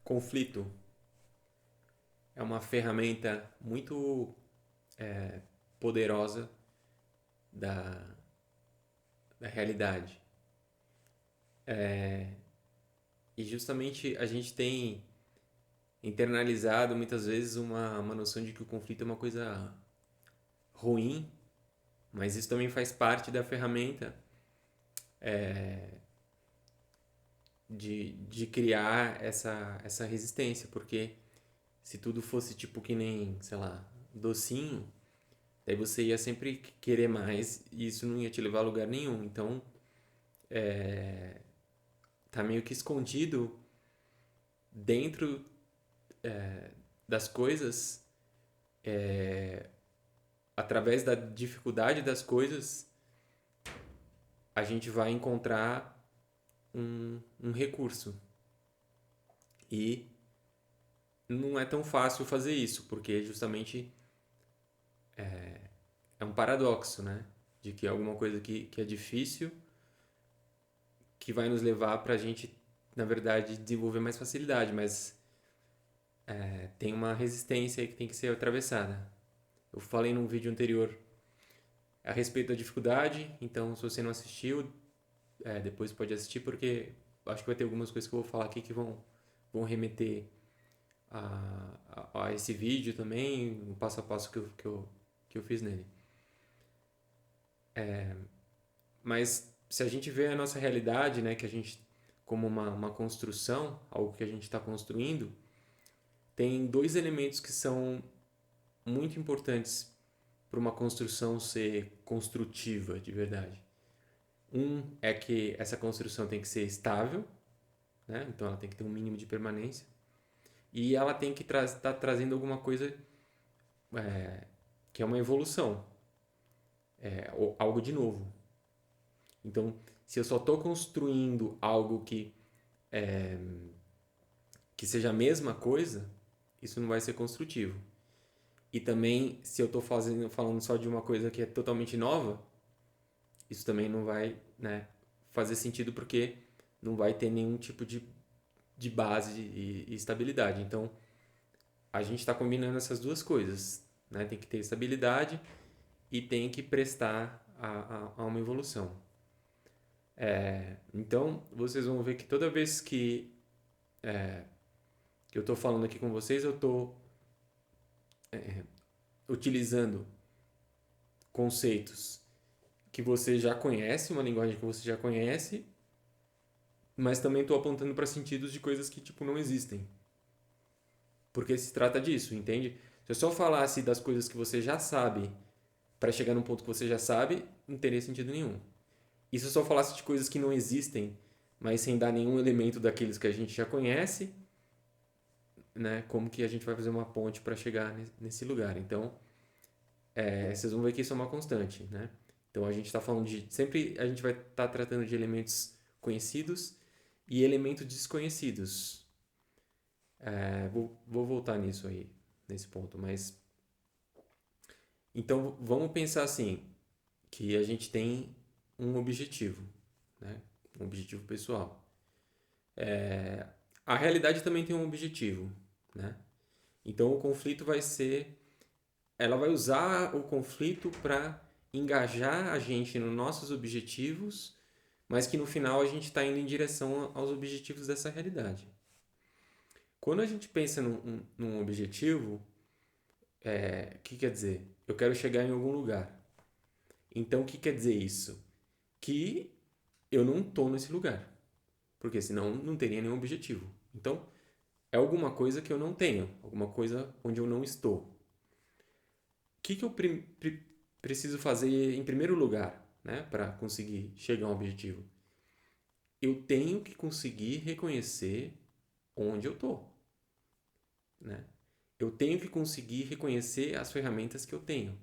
Conflito é uma ferramenta muito poderosa da, da realidade. E justamente a gente tem internalizado muitas vezes uma noção de que o conflito é uma coisa ruim, mas isso também faz parte da ferramenta de criar essa resistência, porque se tudo fosse tipo que nem, sei lá, docinho, daí você ia sempre querer mais e isso não ia te levar a lugar nenhum. Então, tá meio que escondido dentro das coisas, através da dificuldade das coisas, a gente vai encontrar um recurso. E não é tão fácil fazer isso, porque justamente é um paradoxo, né? De que é alguma coisa que é difícil, que vai nos levar para a gente, na verdade, desenvolver mais facilidade, mas tem uma resistência aí que tem que ser atravessada. Eu falei num vídeo anterior a respeito da dificuldade, então se você não assistiu, depois pode assistir, porque acho que vai ter algumas coisas que eu vou falar aqui que vão remeter a esse vídeo também, o passo a passo que eu fiz nele. Mas se a gente vê a nossa realidade, né, que a gente como uma construção, algo que a gente está construindo, tem dois elementos que são muito importantes para uma construção ser construtiva de verdade. Um é que essa construção tem que ser estável, né? Então ela tem que ter um mínimo de permanência. E ela tem que estar trazendo alguma coisa que é uma evolução, ou algo de novo. Então, se eu só estou construindo algo que seja a mesma coisa, isso não vai ser construtivo. E também, se eu estou falando só de uma coisa que é totalmente nova, isso também não vai, né, fazer sentido porque não vai ter nenhum tipo de base e estabilidade. Então, a gente está combinando essas duas coisas, né? Tem que ter estabilidade e tem que prestar a uma evolução. Então, vocês vão ver que toda vez que eu estou falando aqui com vocês, eu estou utilizando conceitos que você já conhece, uma linguagem que você já conhece, mas também estou apontando para sentidos de coisas que tipo não existem. Porque se trata disso, entende? Se eu só falasse das coisas que você já sabe para chegar num ponto que você já sabe, não teria sentido nenhum. E se eu só falasse de coisas que não existem, mas sem dar nenhum elemento daqueles que a gente já conhece, né? Como que a gente vai fazer uma ponte para chegar nesse lugar? Então, vocês vão ver que isso é uma constante, né? Então a gente está falando de sempre a gente vai estar tratando de elementos conhecidos e elementos desconhecidos. Vou voltar nisso aí, nesse ponto, mas então vamos pensar assim, que a gente tem um objetivo, né? Um objetivo pessoal. A realidade também tem um objetivo, né? Então o conflito vai ser, ela vai usar o conflito para engajar a gente nos nossos objetivos, mas que no final a gente está indo em direção aos objetivos dessa realidade. Quando a gente pensa num objetivo, o que quer dizer? Eu quero chegar em algum lugar. Então o que quer dizer isso? Que eu não estou nesse lugar, porque senão não teria nenhum objetivo. Então é alguma coisa que eu não tenho, alguma coisa onde eu não estou. O que eu preciso fazer em primeiro lugar, né, para conseguir chegar a um objetivo? Eu tenho que conseguir reconhecer onde eu estou, né? Eu tenho que conseguir reconhecer as ferramentas que eu tenho.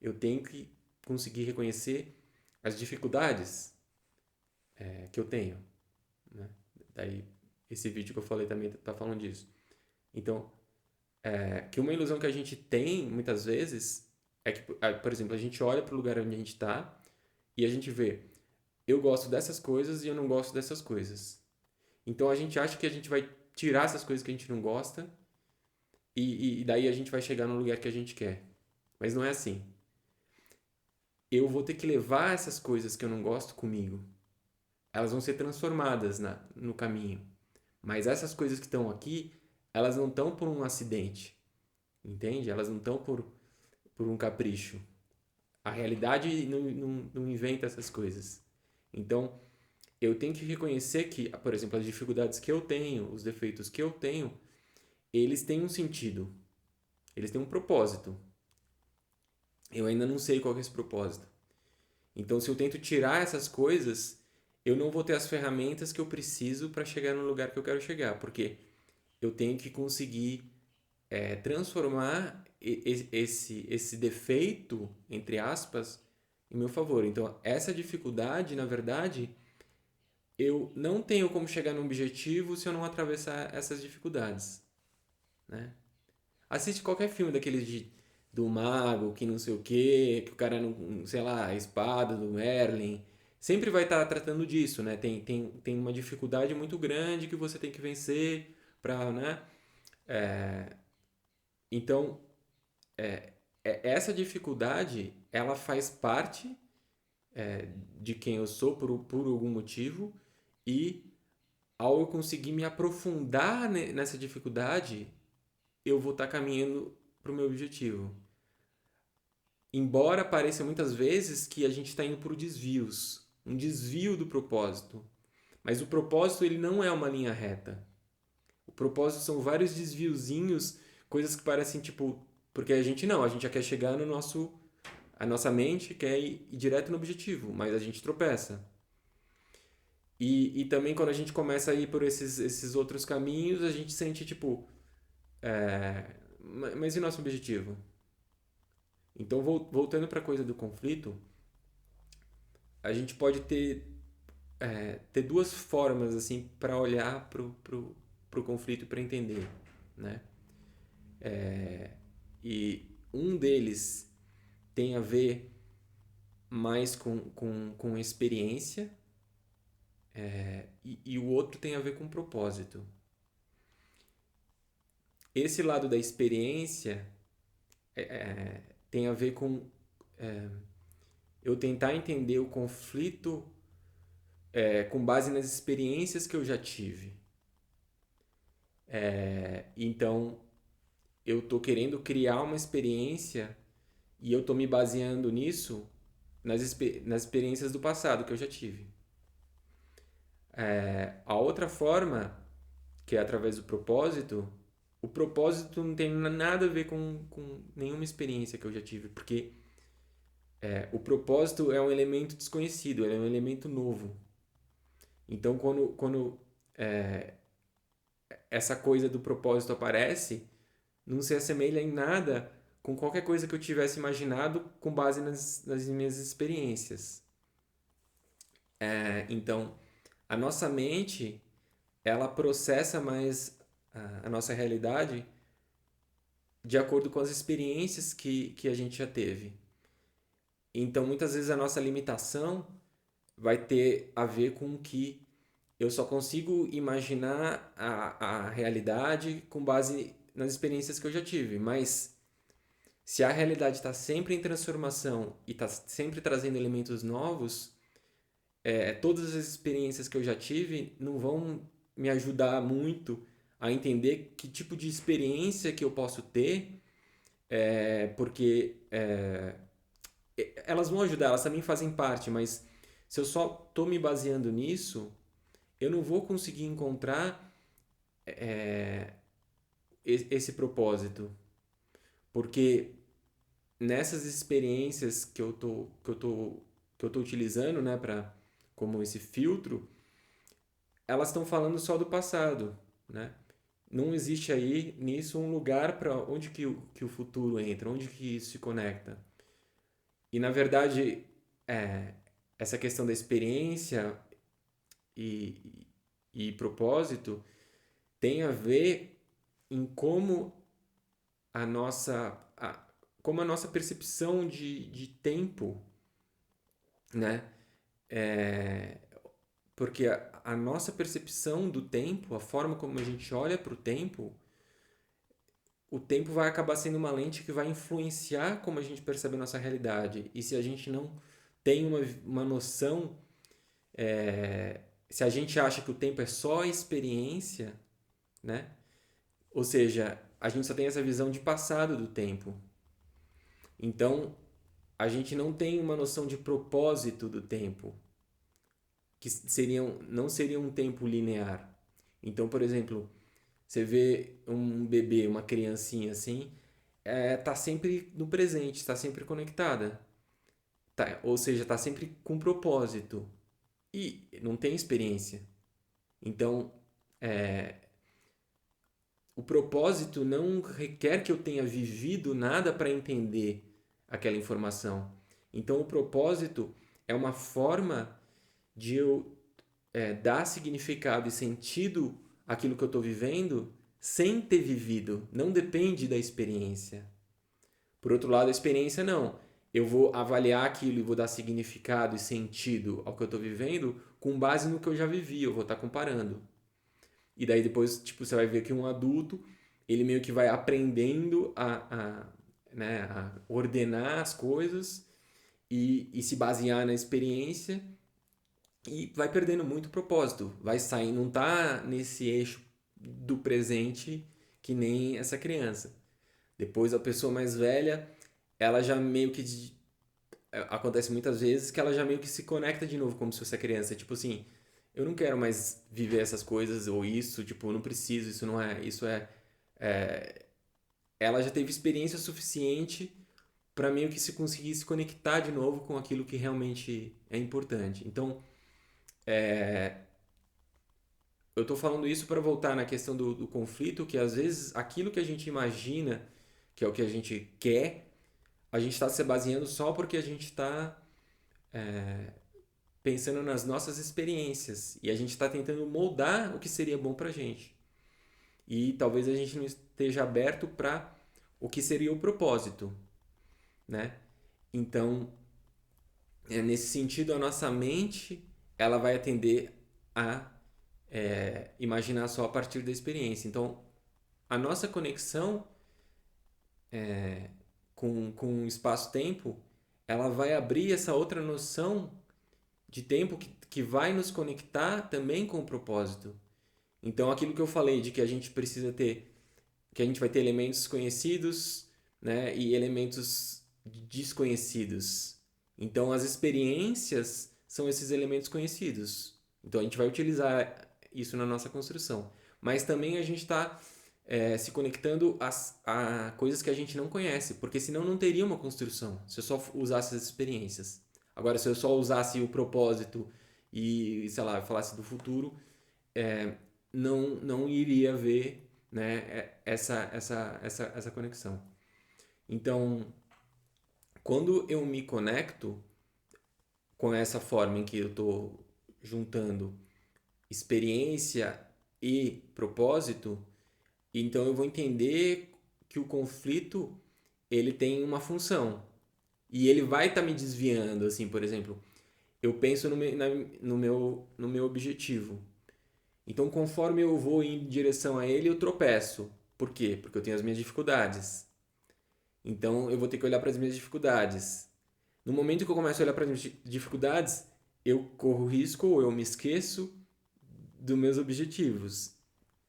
Eu tenho que conseguir reconhecer as dificuldades que eu tenho, né? Daí esse vídeo que eu falei também está falando disso. Então, que uma ilusão que a gente tem muitas vezes é que, por exemplo, a gente olha para o lugar onde a gente está e a gente vê, eu gosto dessas coisas e eu não gosto dessas coisas. Então a gente acha que a gente vai tirar essas coisas que a gente não gosta e daí a gente vai chegar no lugar que a gente quer. Mas não é assim. Eu vou ter que levar essas coisas que eu não gosto comigo. Elas vão ser transformadas no caminho. Mas essas coisas que estão aqui, elas não estão por um acidente. Entende? Elas não estão por um capricho. A realidade não inventa essas coisas. Então, eu tenho que reconhecer que, por exemplo, as dificuldades que eu tenho, os defeitos que eu tenho, eles têm um sentido. Eles têm um propósito. Eu ainda não sei qual é esse propósito. Então, se eu tento tirar essas coisas, eu não vou ter as ferramentas que eu preciso para chegar no lugar que eu quero chegar, porque eu tenho que conseguir transformar esse defeito, entre aspas, em meu favor. Então, essa dificuldade, na verdade, eu não tenho como chegar no objetivo se eu não atravessar essas dificuldades, né? Assiste qualquer filme daqueles do mago, que não sei o quê, que o cara não, sei lá, a espada do Merlin. Sempre vai estar tratando disso, né? Tem uma dificuldade muito grande que você tem que vencer para, né? Então, essa dificuldade, ela faz parte de quem eu sou por algum motivo e ao eu conseguir me aprofundar nessa dificuldade, eu vou estar caminhando para o meu objetivo. Embora pareça muitas vezes que a gente está indo por desvios, um desvio do propósito. Mas o propósito ele não é uma linha reta. O propósito são vários desviozinhos, coisas que parecem tipo, porque a gente não, a gente já quer chegar no nosso, a nossa mente quer ir direto no objetivo, mas a gente tropeça. E também quando a gente começa a ir por esses outros caminhos, a gente sente tipo, mas e nosso objetivo? Então, voltando para a coisa do conflito, a gente pode ter duas formas assim para olhar pro conflito e para entender, né? E um deles tem a ver mais com experiência e o outro tem a ver com propósito. Esse lado da experiência tem a ver com eu tentar entender o conflito com base nas experiências que eu já tive. Então, eu tô querendo criar uma experiência e eu tô me baseando nisso nas experiências do passado que eu já tive. A outra forma, que é através do propósito, o propósito não tem nada a ver com nenhuma experiência que eu já tive, porque o propósito é um elemento desconhecido, ele é um elemento novo. Então, quando essa coisa do propósito aparece, não se assemelha em nada com qualquer coisa que eu tivesse imaginado com base nas minhas experiências. Então, a nossa mente, ela processa mais a nossa realidade de acordo com as experiências que a gente já teve. Então, muitas vezes a nossa limitação vai ter a ver com que eu só consigo imaginar a realidade com base nas experiências que eu já tive. Mas se a realidade está sempre em transformação e está sempre trazendo elementos novos, todas as experiências que eu já tive não vão me ajudar muito a entender que tipo de experiência que eu posso ter, porque elas vão ajudar, elas também fazem parte, mas se eu só estou me baseando nisso, eu não vou conseguir encontrar esse propósito, porque nessas experiências que eu tô utilizando, né, como esse filtro, elas estão falando só do passado, né? Não existe aí nisso um lugar para onde que o futuro entra, onde que isso se conecta. E na verdade, essa questão da experiência e, e propósito tem a ver em a nossa, como a nossa percepção de tempo, né? porque a nossa percepção do tempo, a forma como a gente olha para o tempo vai acabar sendo uma lente que vai influenciar como a gente percebe a nossa realidade. E se a gente não tem uma noção, se a gente acha que o tempo é só experiência, né? Ou seja, a gente só tem essa visão de passado do tempo. Então, a gente não tem uma noção de propósito do tempo, que não seria um tempo linear. Então, por exemplo, você vê um bebê, uma criancinha assim, tá sempre no presente, está sempre conectada. Tá, ou seja, está sempre com propósito. E não tem experiência. Então, o propósito não requer que eu tenha vivido nada para entender aquela informação. Então, o propósito é uma forma de eu dar significado e sentido àquilo que eu estou vivendo sem ter vivido. Não depende da experiência. Por outro lado, a experiência não. Eu vou avaliar aquilo e vou dar significado e sentido ao que eu estou vivendo com base no que eu já vivi. Eu vou estar comparando. E daí depois, tipo, você vai ver que um adulto, ele meio que vai aprendendo né, a ordenar as coisas e se basear na experiência e vai perdendo muito propósito. Vai sair, não tá nesse eixo do presente que nem essa criança. Depois a pessoa mais velha, ela já meio que acontece muitas vezes que ela já meio que se conecta de novo como se fosse a criança, tipo assim, eu não quero mais viver essas coisas ou isso, tipo, eu não preciso, isso não é, é ela já teve experiência suficiente para meio que se conseguir se conectar de novo com aquilo que realmente é importante. Então, eu estou falando isso para voltar na questão do conflito, que às vezes aquilo que a gente imagina que é o que a gente quer, a gente está se baseando só porque a gente está pensando nas nossas experiências e a gente está tentando moldar o que seria bom para a gente. E talvez a gente não esteja aberto para o que seria o propósito, né? Então, nesse sentido, a nossa mente ela vai atender a imaginar só a partir da experiência. Então, a nossa conexão com o espaço-tempo, ela vai abrir essa outra noção de tempo que vai nos conectar também com o propósito. Então, aquilo que eu falei de que a gente precisa ter, que a gente vai ter elementos conhecidos, né, e elementos desconhecidos. Então, as experiências são esses elementos conhecidos. Então, a gente vai utilizar isso na nossa construção. Mas também a gente está se conectando a coisas que a gente não conhece, porque senão não teria uma construção, se eu só usasse as experiências. Agora, se eu só usasse o propósito e, sei lá, falasse do futuro, não iria ver, né, essa conexão. Então, quando eu me conecto com essa forma em que eu estou juntando experiência e propósito, então eu vou entender que o conflito ele tem uma função e ele vai estar me desviando, assim, por exemplo, eu penso no meu objetivo. Então, conforme eu vou em direção a ele, eu tropeço. Por quê? Porque eu tenho as minhas dificuldades. Então, eu vou ter que olhar para as minhas dificuldades. No momento que eu começo a olhar para as minhas dificuldades, eu corro risco ou eu me esqueço dos meus objetivos.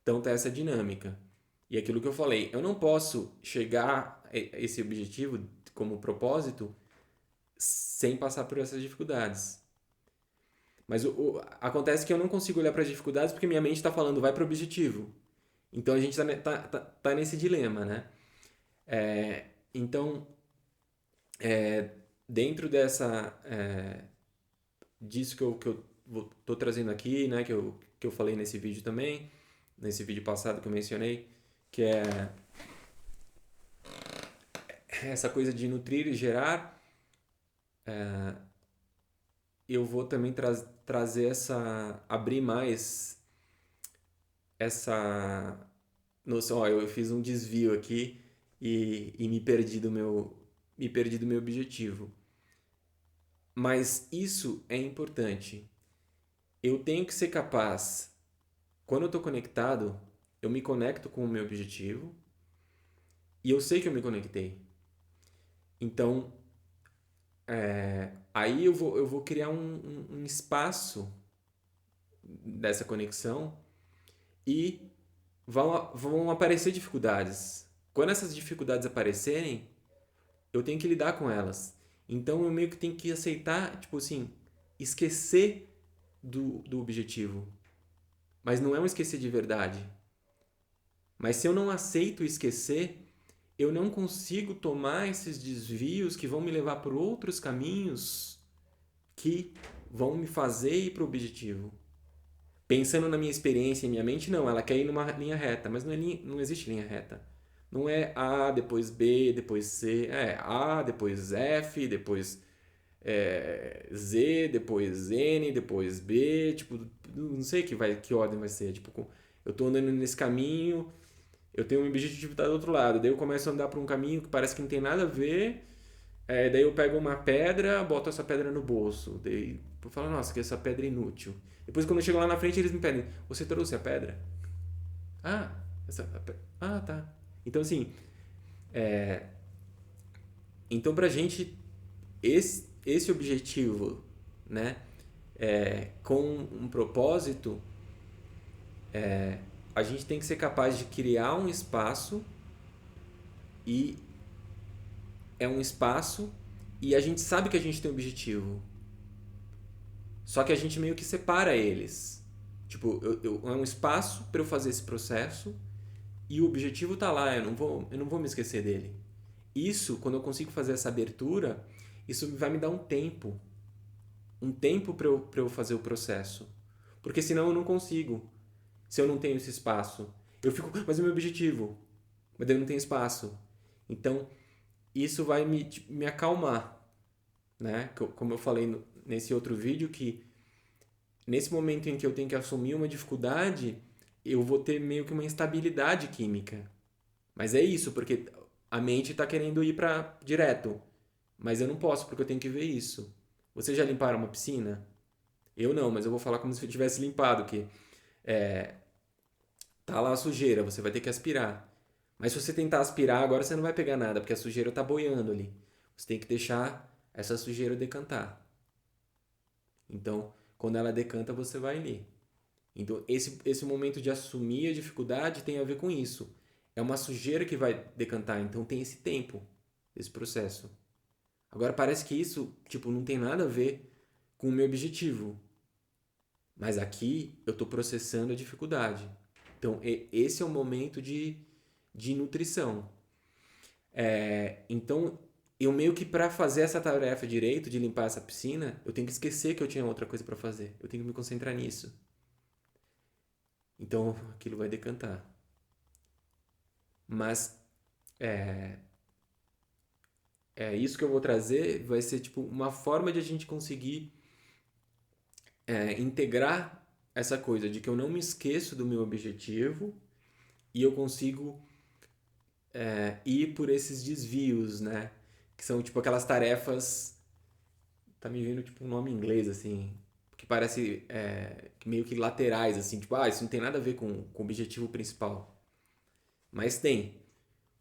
Então, tá essa dinâmica. E aquilo que eu falei, eu não posso chegar a esse objetivo como propósito sem passar por essas dificuldades. Mas acontece que eu não consigo olhar para as dificuldades porque minha mente está falando, vai para o objetivo. Então a gente tá nesse dilema, né? Então, dentro disso que eu tô trazendo aqui, né? Que eu falei nesse vídeo também, nesse vídeo passado que eu mencionei, que é essa coisa de nutrir e gerar, eu vou também trazer abrir mais essa noção. Ó, eu fiz um desvio aqui e me perdi do meu objetivo. Mas isso é importante. eu tenho que ser capaz, quando eu estou conectado, eu me conecto com o meu objetivo e eu sei que eu me conectei. Então, aí eu vou criar um espaço dessa conexão e vão aparecer dificuldades. Quando essas dificuldades aparecerem, eu tenho que lidar com elas. Então eu meio que tenho que aceitar, tipo assim, esquecer do objetivo. Mas não é um esquecer de verdade. Mas se eu não aceito esquecer, eu não consigo tomar esses desvios que vão me levar por outros caminhos que vão me fazer ir para o objetivo. Pensando na minha experiência e minha mente, não, ela quer ir numa linha reta, mas não existe linha reta. Não é A, depois B, depois C, é A, depois F, depois Z, depois N, depois B, tipo, não sei que ordem vai ser, tipo, eu tô andando nesse caminho, eu tenho um objetivo de estar do outro lado, daí eu começo a andar por um caminho que parece que não tem nada a ver, daí eu pego uma pedra, boto essa pedra no bolso, daí eu falo, nossa, que essa pedra é inútil. Depois quando eu chego lá na frente eles me pedem, você trouxe a pedra? Ah, tá. Então assim, então pra gente esse objetivo, né, com um propósito, a gente tem que ser capaz de criar um espaço e é um espaço e a gente sabe que a gente tem um objetivo. Só que a gente meio que separa eles. Tipo, é um espaço para eu fazer esse processo e o objetivo tá lá, eu não vou me esquecer dele. Isso, quando eu consigo fazer essa abertura, isso vai me dar um tempo para eu fazer o processo. Porque senão eu não consigo, se eu não tenho esse espaço. Eu fico, mas é o meu objetivo, mas daí eu não tenho espaço. Então, isso vai me acalmar, né? Como eu falei nesse outro vídeo, que nesse momento em que eu tenho que assumir uma dificuldade, eu vou ter meio que uma instabilidade química. Mas é isso, porque a mente está querendo ir para direto. Mas eu não posso, porque eu tenho que ver isso. Vocês já limparam uma piscina? Eu não, mas eu vou falar como se eu tivesse limpado, que tá lá a sujeira, você vai ter que aspirar. Mas se você tentar aspirar, agora você não vai pegar nada, porque a sujeira tá boiando ali. Você tem que deixar essa sujeira decantar. Então, quando ela decanta, você vai ali. Então, esse momento de assumir a dificuldade tem a ver com isso. É uma sujeira que vai decantar, então tem esse tempo, esse processo. Agora parece que isso, tipo, não tem nada a ver com o meu objetivo. Mas aqui eu estou processando a dificuldade. Então, esse é o momento de nutrição. Então, eu meio que para fazer essa tarefa direito, de limpar essa piscina, eu tenho que esquecer que eu tinha outra coisa para fazer. Eu tenho que me concentrar nisso. Então, aquilo vai decantar. Mas isso que eu vou trazer vai ser tipo uma forma de a gente conseguir integrar essa coisa de que eu não me esqueço do meu objetivo e eu consigo ir por esses desvios, né? Que são tipo aquelas tarefas. Tá me vindo tipo um nome em inglês, assim. Que parece meio que laterais, assim. Tipo, isso não tem nada a ver com o objetivo principal. Mas tem.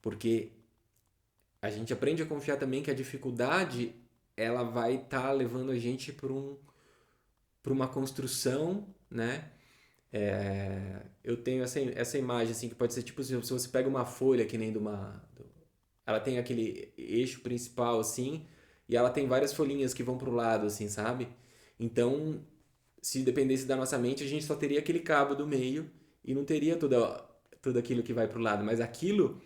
Porque a gente aprende a confiar também que a dificuldade ela vai estar levando a gente para uma construção, né? Eu tenho essa imagem assim que pode ser tipo se você pega uma folha que nem ela tem aquele eixo principal assim e ela tem várias folhinhas que vão pro lado assim, sabe? Então, se dependesse da nossa mente, a gente só teria aquele cabo do meio e não teria tudo aquilo que vai pro lado, mas aquilo,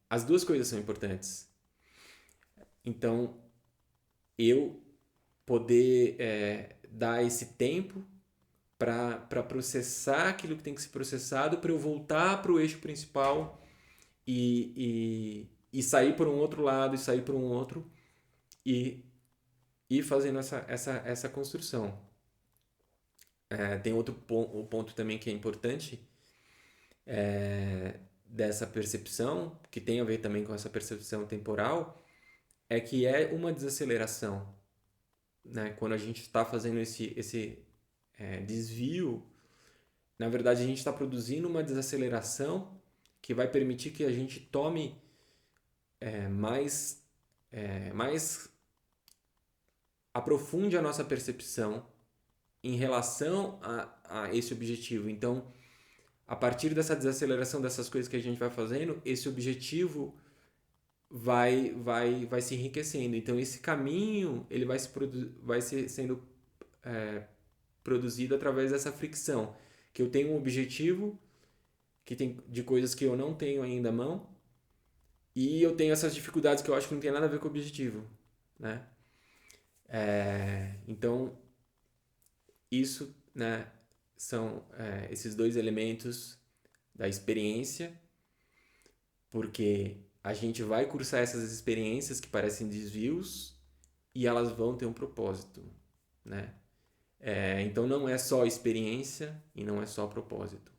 as duas coisas são importantes. Então, eu poder dar esse tempo para processar aquilo que tem que ser processado, para eu voltar para o eixo principal e sair por um outro lado, e sair por um outro, e ir fazendo essa construção. Tem outro ponto também que é importante dessa percepção, que tem a ver também com essa percepção temporal, é que é uma desaceleração. né, quando a gente está fazendo esse desvio, na verdade a gente está produzindo uma desaceleração que vai permitir que a gente tome mais aprofunde a nossa percepção em relação a esse objetivo. Então, a partir dessa desaceleração dessas coisas que a gente vai fazendo, esse objetivo vai se enriquecendo. Então, esse caminho ele vai ser sendo produzido através dessa fricção. Que eu tenho um objetivo que tem de coisas que eu não tenho ainda à mão e eu tenho essas dificuldades que eu acho que não tem nada a ver com o objetivo, né? Então, isso, né, são esses dois elementos da experiência, porque a gente vai cursar essas experiências que parecem desvios e elas vão ter um propósito, né? Então não é só experiência e não é só propósito.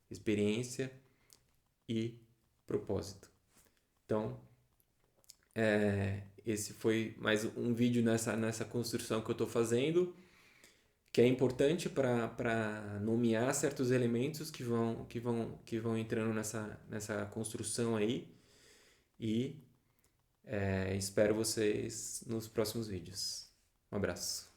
Experiência e propósito. Então, esse foi mais um vídeo nessa construção que eu estou fazendo, que é importante para nomear certos elementos que vão entrando nessa construção aí. E espero vocês nos próximos vídeos. Um abraço.